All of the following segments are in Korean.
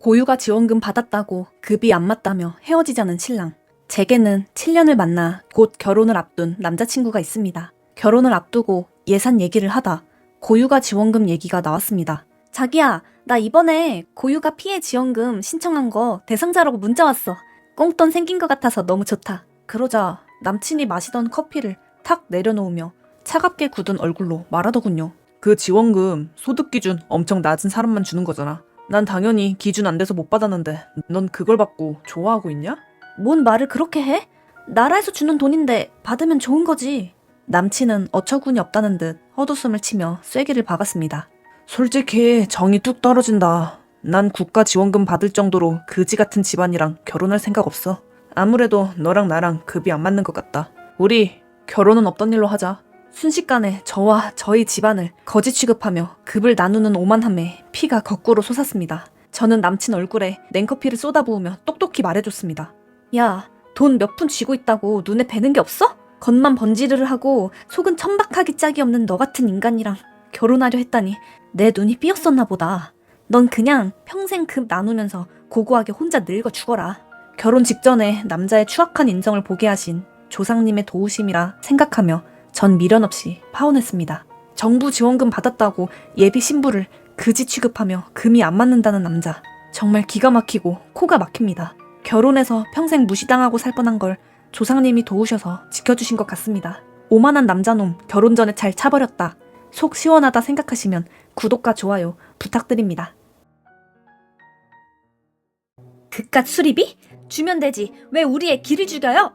고유가 지원금 받았다고 급이 안 맞다며 헤어지자는 신랑. 제게는 7년을 만나 곧 결혼을 앞둔 남자친구가 있습니다. 결혼을 앞두고 예산 얘기를 하다 고유가 지원금 얘기가 나왔습니다. 자기야, 나 이번에 고유가 피해 지원금 신청한 거 대상자라고 문자 왔어. 꽁돈 생긴 것 같아서 너무 좋다. 그러자 남친이 마시던 커피를 탁 내려놓으며 차갑게 굳은 얼굴로 말하더군요. 그 지원금 소득 기준 엄청 낮은 사람만 주는 거잖아. 난 당연히 기준 안 돼서 못 받았는데 넌 그걸 받고 좋아하고 있냐? 뭔 말을 그렇게 해? 나라에서 주는 돈인데 받으면 좋은 거지. 남친은 어처구니 없다는 듯 헛웃음을 치며 쐐기를 박았습니다. 솔직히 정이 뚝 떨어진다. 난 국가 지원금 받을 정도로 그지 같은 집안이랑 결혼할 생각 없어. 아무래도 너랑 나랑 급이 안 맞는 것 같다. 우리 결혼은 없던 일로 하자. 순식간에 저와 저희 집안을 거지 취급하며 급을 나누는 오만함에 피가 거꾸로 솟았습니다. 저는 남친 얼굴에 냉커피를 쏟아부으며 똑똑히 말해줬습니다. 야, 돈 몇 푼 쥐고 있다고 눈에 뵈는 게 없어? 겉만 번지르르 하고 속은 천박하기 짝이 없는 너 같은 인간이랑 결혼하려 했다니 내 눈이 삐었었나 보다. 넌 그냥 평생 급 나누면서 고고하게 혼자 늙어 죽어라. 결혼 직전에 남자의 추악한 인정을 보게 하신 조상님의 도우심이라 생각하며 전 미련 없이 파혼했습니다. 정부 지원금 받았다고 예비 신부를 그지 취급하며 금이 안 맞는다는 남자. 정말 기가 막히고 코가 막힙니다. 결혼해서 평생 무시당하고 살 뻔한 걸 조상님이 도우셔서 지켜주신 것 같습니다. 오만한 남자놈 결혼 전에 잘 차버렸다. 속 시원하다 생각하시면 구독과 좋아요 부탁드립니다. 그깟 수리비? 주면 되지. 왜 우리의 기를 죽여요?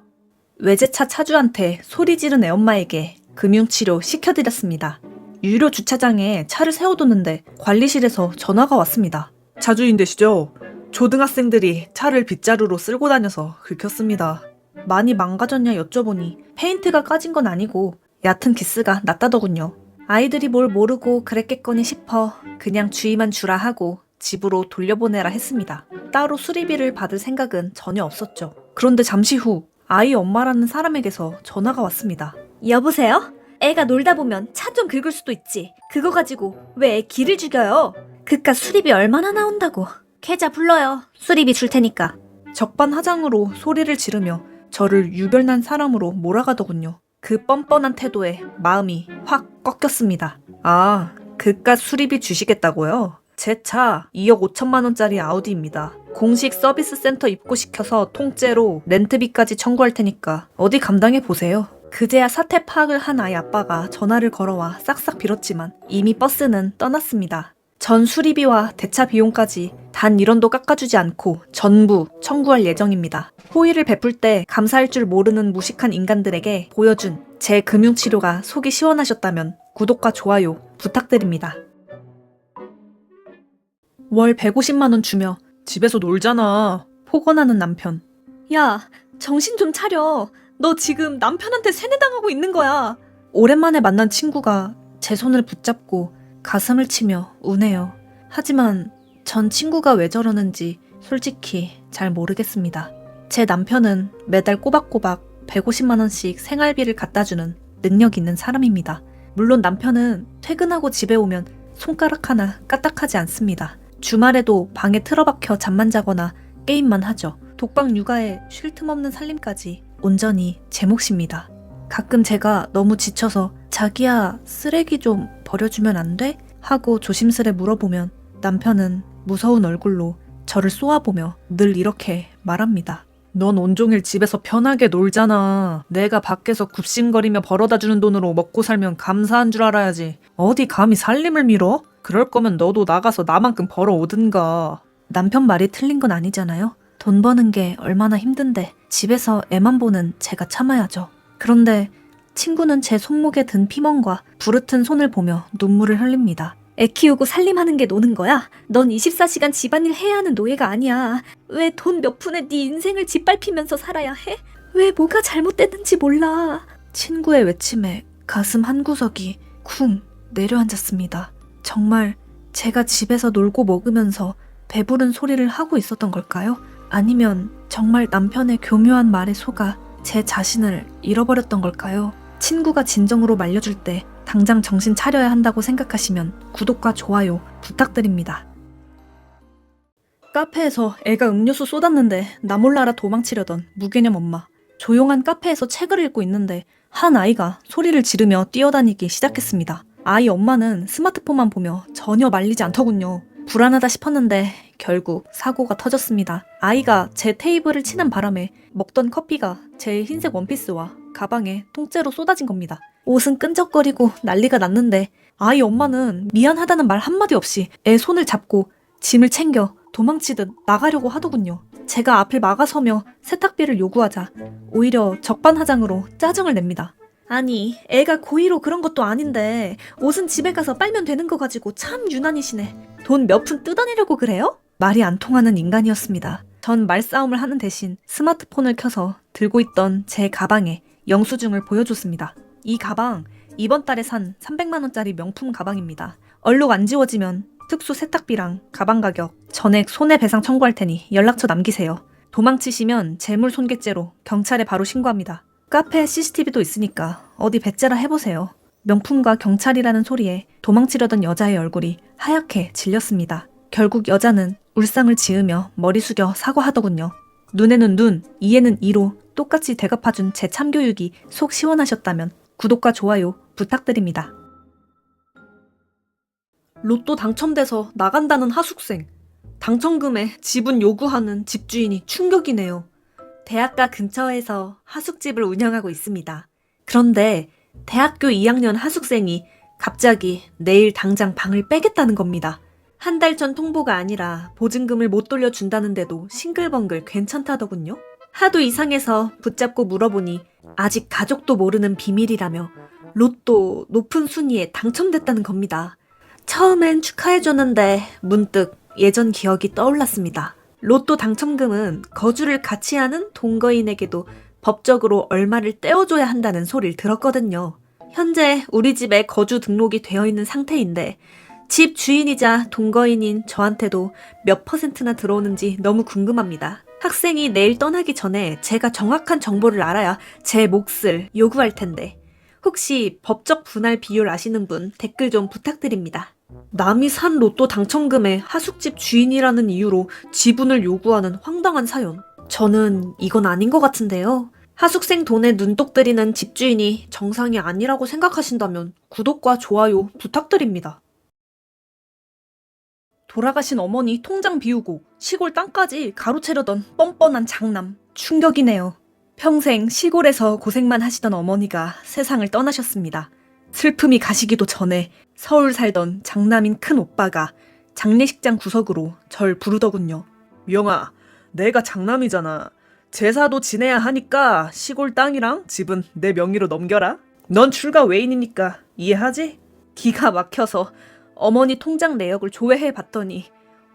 외제차 차주한테 소리 지른 애엄마에게 금융치료 시켜드렸습니다. 유료 주차장에 차를 세워뒀는데 관리실에서 전화가 왔습니다. 차주인 되시죠? 초등학생들이 차를 빗자루로 쓸고 다녀서 긁혔습니다. 많이 망가졌냐 여쭤보니 페인트가 까진 건 아니고 얕은 기스가 났다더군요. 아이들이 뭘 모르고 그랬겠거니 싶어 그냥 주의만 주라 하고 집으로 돌려보내라 했습니다. 따로 수리비를 받을 생각은 전혀 없었죠. 그런데 잠시 후 아이 엄마라는 사람에게서 전화가 왔습니다. 여보세요? 애가 놀다 보면 차 좀 긁을 수도 있지. 그거 가지고 왜 애 기를 죽여요? 그깟 수리비 얼마나 나온다고. 계좌 불러요. 수리비 줄 테니까. 적반하장으로 소리를 지르며 저를 유별난 사람으로 몰아가더군요. 그 뻔뻔한 태도에 마음이 확 꺾였습니다. 아, 그깟 수리비 주시겠다고요? 제 차 2억 5천만 원짜리 아우디입니다. 공식 서비스 센터 입고시켜서 통째로 렌트비까지 청구할 테니까 어디 감당해 보세요. 그제야 사태 파악을 한 아이 아빠가 전화를 걸어와 싹싹 빌었지만 이미 버스는 떠났습니다. 전 수리비와 대차 비용까지 단 1원도 깎아주지 않고 전부 청구할 예정입니다. 호의를 베풀 때 감사할 줄 모르는 무식한 인간들에게 보여준 제 금융치료가 속이 시원하셨다면 구독과 좋아요 부탁드립니다. 월 150만 원 주며 집에서 놀잖아. 폭언하는 남편. 야, 정신 좀 차려. 너 지금 남편한테 세뇌당하고 있는 거야. 오랜만에 만난 친구가 제 손을 붙잡고 가슴을 치며 우네요. 하지만 전 친구가 왜 저러는지 솔직히 잘 모르겠습니다. 제 남편은 매달 꼬박꼬박 150만 원씩 생활비를 갖다주는 능력 있는 사람입니다. 물론 남편은 퇴근하고 집에 오면 손가락 하나 까딱하지 않습니다. 주말에도 방에 틀어박혀 잠만 자거나 게임만 하죠. 독박 육아에 쉴 틈 없는 살림까지 온전히 제 몫입니다. 가끔 제가 너무 지쳐서 자기야 쓰레기 좀 버려주면 안 돼? 하고 조심스레 물어보면 남편은 무서운 얼굴로 저를 쏘아보며 늘 이렇게 말합니다. 넌 온종일 집에서 편하게 놀잖아. 내가 밖에서 굽신거리며 벌어다주는 돈으로 먹고 살면 감사한 줄 알아야지. 어디 감히 살림을 밀어? 그럴 거면 너도 나가서 나만큼 벌어오든가. 남편 말이 틀린 건 아니잖아요. 돈 버는 게 얼마나 힘든데 집에서 애만 보는 제가 참아야죠. 그런데 친구는 제 손목에 든 피멍과 부르튼 손을 보며 눈물을 흘립니다. 애 키우고 살림하는 게 노는 거야? 넌 24시간 집안일 해야 하는 노예가 아니야. 왜 돈 몇 푼에 네 인생을 짓밟히면서 살아야 해? 왜 뭐가 잘못됐는지 몰라. 친구의 외침에 가슴 한구석이 쿵 내려앉았습니다. 정말 제가 집에서 놀고 먹으면서 배부른 소리를 하고 있었던 걸까요? 아니면 정말 남편의 교묘한 말에 속아 제 자신을 잃어버렸던 걸까요? 친구가 진정으로 말려줄 때 당장 정신 차려야 한다고 생각하시면 구독과 좋아요 부탁드립니다. 카페에서 애가 음료수 쏟았는데 나 몰라라 도망치려던 무개념 엄마. 조용한 카페에서 책을 읽고 있는데 한 아이가 소리를 지르며 뛰어다니기 시작했습니다. 아이 엄마는 스마트폰만 보며 전혀 말리지 않더군요. 불안하다 싶었는데 결국 사고가 터졌습니다. 아이가 제 테이블을 치는 바람에 먹던 커피가 제 흰색 원피스와 가방에 통째로 쏟아진 겁니다. 옷은 끈적거리고 난리가 났는데 아이 엄마는 미안하다는 말 한마디 없이 애 손을 잡고 짐을 챙겨 도망치듯 나가려고 하더군요. 제가 앞을 막아서며 세탁비를 요구하자 오히려 적반하장으로 짜증을 냅니다. 아니, 애가 고의로 그런 것도 아닌데 옷은 집에 가서 빨면 되는 거 가지고 참 유난이시네. 돈 몇 푼 뜯어내려고 그래요? 말이 안 통하는 인간이었습니다. 전 말싸움을 하는 대신 스마트폰을 켜서 들고 있던 제 가방에 영수증을 보여줬습니다. 이 가방 이번 달에 산 300만 원짜리 명품 가방입니다. 얼룩 안 지워지면 특수 세탁비랑 가방 가격, 전액 손해배상 청구할 테니 연락처 남기세요. 도망치시면 재물 손괴죄로 경찰에 바로 신고합니다. 카페에 CCTV도 있으니까 어디 배째라 해보세요. 명품과 경찰이라는 소리에 도망치려던 여자의 얼굴이 하얗게 질렸습니다. 결국 여자는 울상을 지으며 머리 숙여 사과하더군요. 눈에는 눈, 이에는 이로 똑같이 대갚아준 제 참교육이 속 시원하셨다면 구독과 좋아요 부탁드립니다. 로또 당첨돼서 나간다는 하숙생. 당첨금에 지분 요구하는 집주인이 충격이네요. 대학가 근처에서 하숙집을 운영하고 있습니다. 그런데 대학교 2학년 하숙생이 갑자기 내일 당장 방을 빼겠다는 겁니다. 한 달 전 통보가 아니라 보증금을 못 돌려준다는데도 싱글벙글 괜찮다더군요. 하도 이상해서 붙잡고 물어보니 아직 가족도 모르는 비밀이라며 로또 높은 순위에 당첨됐다는 겁니다. 처음엔 축하해줬는데 문득 예전 기억이 떠올랐습니다. 로또 당첨금은 거주를 같이 하는 동거인에게도 법적으로 얼마를 떼어줘야 한다는 소리를 들었거든요. 현재 우리 집에 거주 등록이 되어 있는 상태인데 집 주인이자 동거인인 저한테도 몇 %나 들어오는지 너무 궁금합니다. 학생이 내일 떠나기 전에 제가 정확한 정보를 알아야 제 몫을 요구할 텐데 혹시 법적 분할 비율 아시는 분 댓글 좀 부탁드립니다. 남이 산 로또 당첨금에 하숙집 주인이라는 이유로 지분을 요구하는 황당한 사연. 저는 이건 아닌 것 같은데요. 하숙생 돈에 눈독 들이는 집주인이 정상이 아니라고 생각하신다면 구독과 좋아요 부탁드립니다. 돌아가신 어머니 통장 비우고 시골 땅까지 가로채려던 뻔뻔한 장남. 충격이네요. 평생 시골에서 고생만 하시던 어머니가 세상을 떠나셨습니다. 슬픔이 가시기도 전에 서울 살던 장남인 큰 오빠가 장례식장 구석으로 절 부르더군요. 명아, 내가 장남이잖아. 제사도 지내야 하니까 시골 땅이랑 집은 내 명의로 넘겨라. 넌 출가 외인이니까 이해하지? 기가 막혀서 어머니 통장 내역을 조회해 봤더니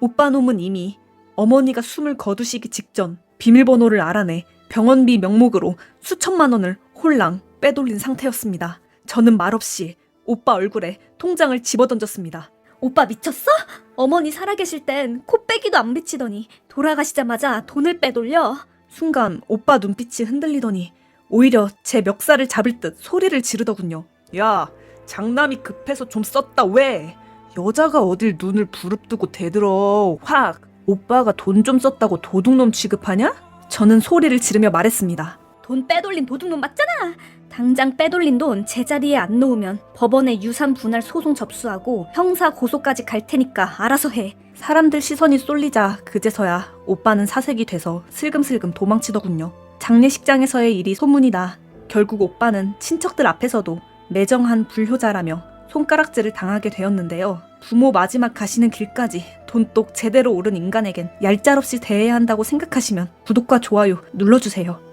오빠 놈은 이미 어머니가 숨을 거두시기 직전 비밀번호를 알아내 병원비 명목으로 수천만 원을 홀랑 빼돌린 상태였습니다. 저는 말없이 오빠 얼굴에 통장을 집어던졌습니다. 오빠 미쳤어? 어머니 살아계실 땐 코빼기도 안 비치더니 돌아가시자마자 돈을 빼돌려? 순간 오빠 눈빛이 흔들리더니 오히려 제 멱살을 잡을 듯 소리를 지르더군요. 야, 장남이 급해서 좀 썼다 왜? 여자가 어딜 눈을 부릅뜨고 대들어. 확! 오빠가 돈 좀 썼다고 도둑놈 취급하냐? 저는 소리를 지르며 말했습니다. 돈 빼돌린 도둑놈 맞잖아! 당장 빼돌린 돈 제자리에 안 놓으면 법원에 유산 분할 소송 접수하고 형사 고소까지 갈 테니까 알아서 해. 사람들 시선이 쏠리자 그제서야 오빠는 사색이 돼서 슬금슬금 도망치더군요. 장례식장에서의 일이 소문이 나 결국 오빠는 친척들 앞에서도 매정한 불효자라며 손가락질을 당하게 되었는데요. 부모 마지막 가시는 길까지 돈독 제대로 오른 인간에겐 얄짤없이 대해야 한다고 생각하시면 구독과 좋아요 눌러주세요.